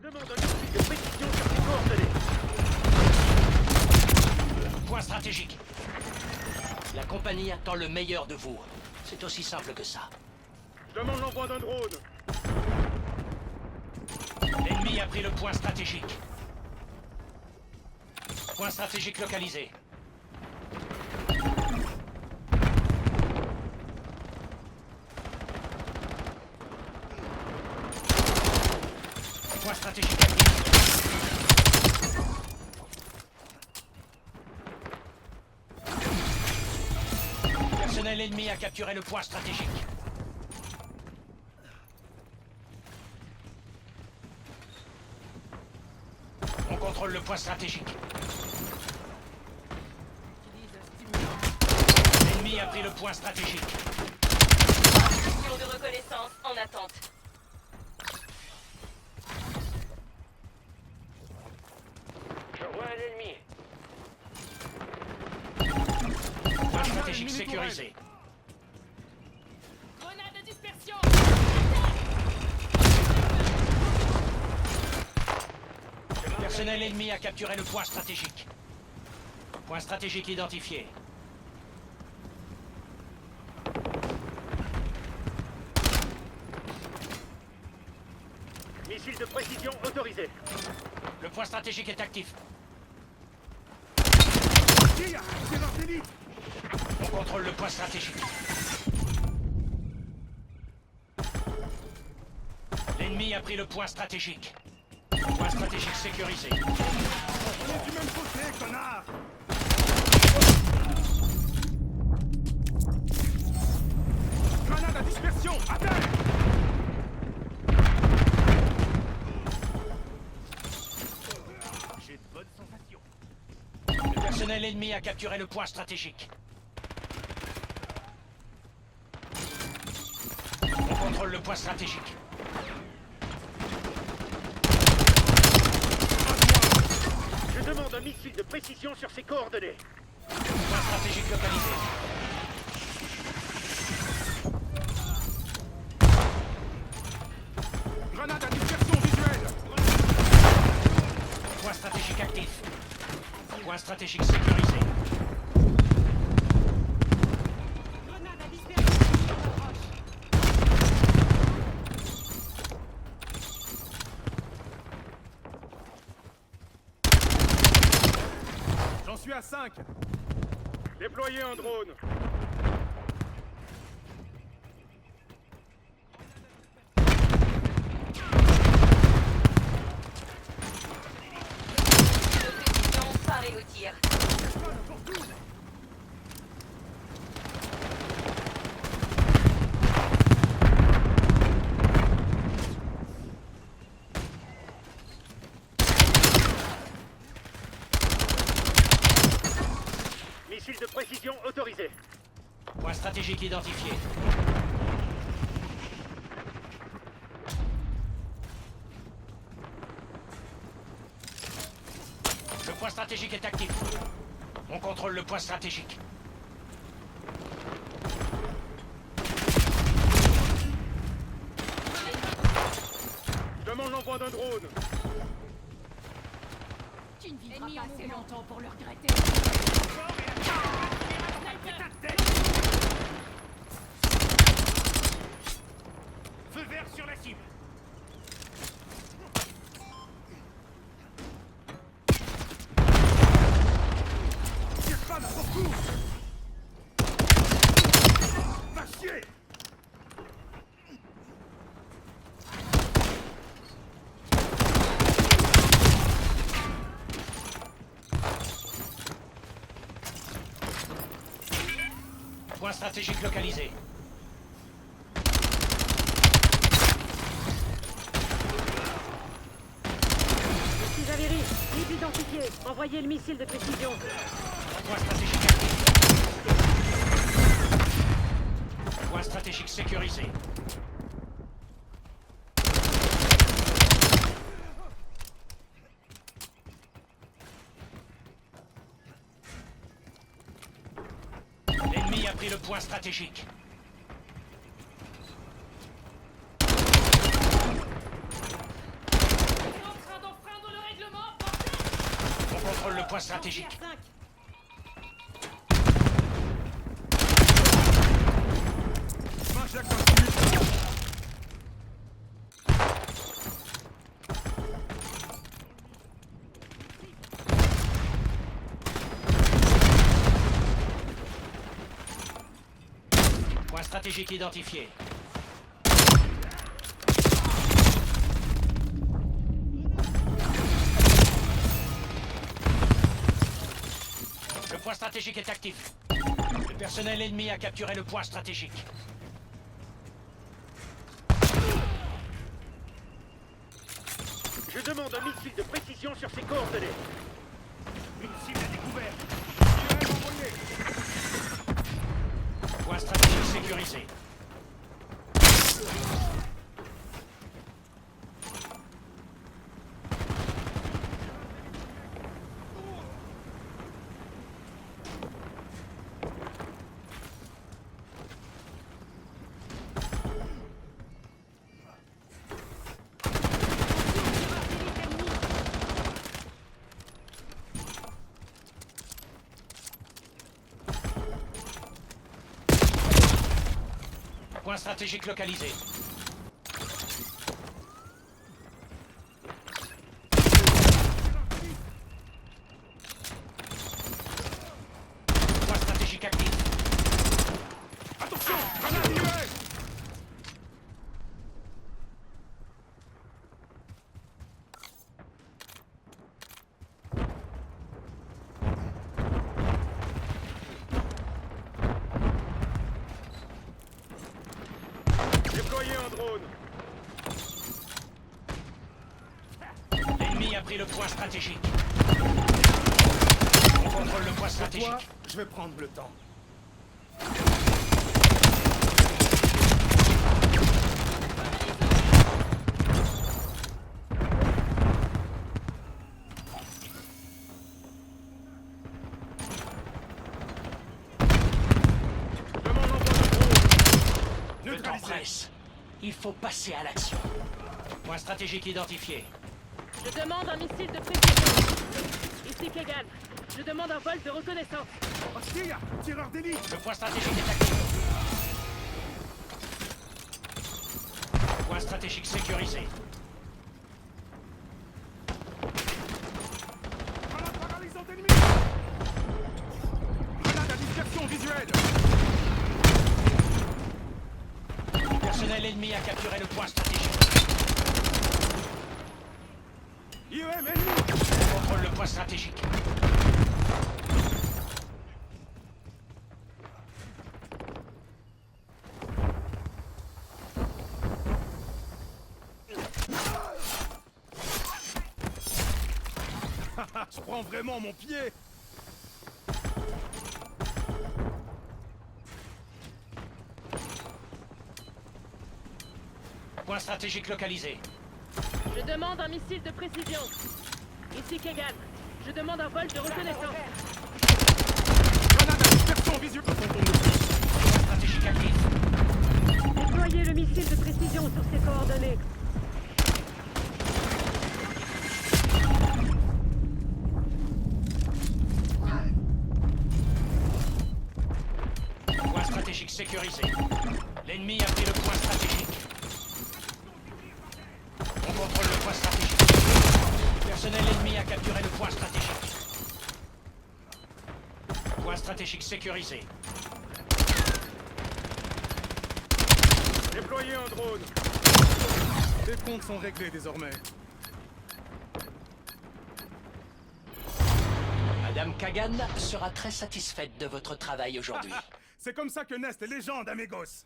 Je demande un outil de précision sur ses coordonnées. Point stratégique. La compagnie attend le meilleur de vous. C'est aussi simple que ça. Je demande l'envoi d'un drone. L'ennemi a pris le point stratégique. Point stratégique localisé. Point stratégique actif. Personnel ennemi a capturé le point stratégique. On contrôle le point stratégique. L'ennemi a pris le point stratégique. Mission de reconnaissance en attente. Je vois un ennemi. Point stratégique sécurisé. Grenade de dispersion. Personnel ennemi a capturé le point stratégique. Point stratégique identifié. Missile de précision autorisé. Le point stratégique est actif. On contrôle le point stratégique. L'ennemi a pris le point stratégique. Point stratégique sécurisé. On est du même côté, connard. Grenade à dispersion, à terre. J'ai de bonnes sensations. Le personnel ennemi a capturé le point stratégique. On contrôle le point stratégique. Je demande un missile de précision sur ses coordonnées. Point stratégique localisé. Grenade à dispersion visuelle. Point stratégique actif. Point stratégique sécurisé. Grenade à dispersion. Approche. J'en suis à 5. Déployez un drone. Précision parée au tir. Missile de précision autorisé. Point stratégique identifié. Le point stratégique est actif. On contrôle le point stratégique. Je demande l'envoi d'un drone. Tu ne vivras pas assez longtemps pour le regretter. Feu vert sur la cible. Tire pas n'importe où. Va chier. Point stratégique localisé. Ici Javiri, cible identifiée. Envoyez le missile de précision. Point stratégique actif. Point stratégique sécurisé. L'ennemi a pris le point stratégique. le point stratégique. Marche Jackson, continue. Point stratégique identifié. Le point stratégique est actif. Le personnel ennemi a capturé le point stratégique. Je demande un missile de précision sur ses coordonnées. Une cible est découverte. IEM envoyé. Point stratégique sécurisé. Point stratégique localisé. Point stratégique actif. Attention, grenade IEM. Déployez un drone. L'ennemi a pris le point stratégique. On contrôle le point stratégique. Toi, je vais prendre le temps. Demande l'envoi de drone. Le temps Neutralisé. presse. Il faut passer à l'action. Point stratégique identifié. Je demande un missile de précision. Ici Kegan. Je demande un vol de reconnaissance. Hostile, tireur d'élite. Le point stratégique est actif. Point stratégique sécurisé. Grenade paralysante ennemie. Grenade à dispersion visuelle. Le personnel ennemi a capturé le point stratégique. IEM ennemi. On contrôle le point stratégique. Je prends vraiment mon pied. Point stratégique localisé. Je demande un missile de précision. Ici Kegan. Je demande un vol de reconnaissance. Grenade à dispersion visuelle. Point stratégique actif. Déployez le missile de précision sur ses coordonnées. Point stratégique sécurisé. L'ennemi a pris le point stratégique. On contrôle le point stratégique. Le personnel ennemi a capturé le point stratégique. Point stratégique sécurisé. Déployez un drone. Les comptes sont réglés désormais. Madame Kagan sera très satisfaite de votre travail aujourd'hui. C'est comme ça que naissent les légendes, amigos.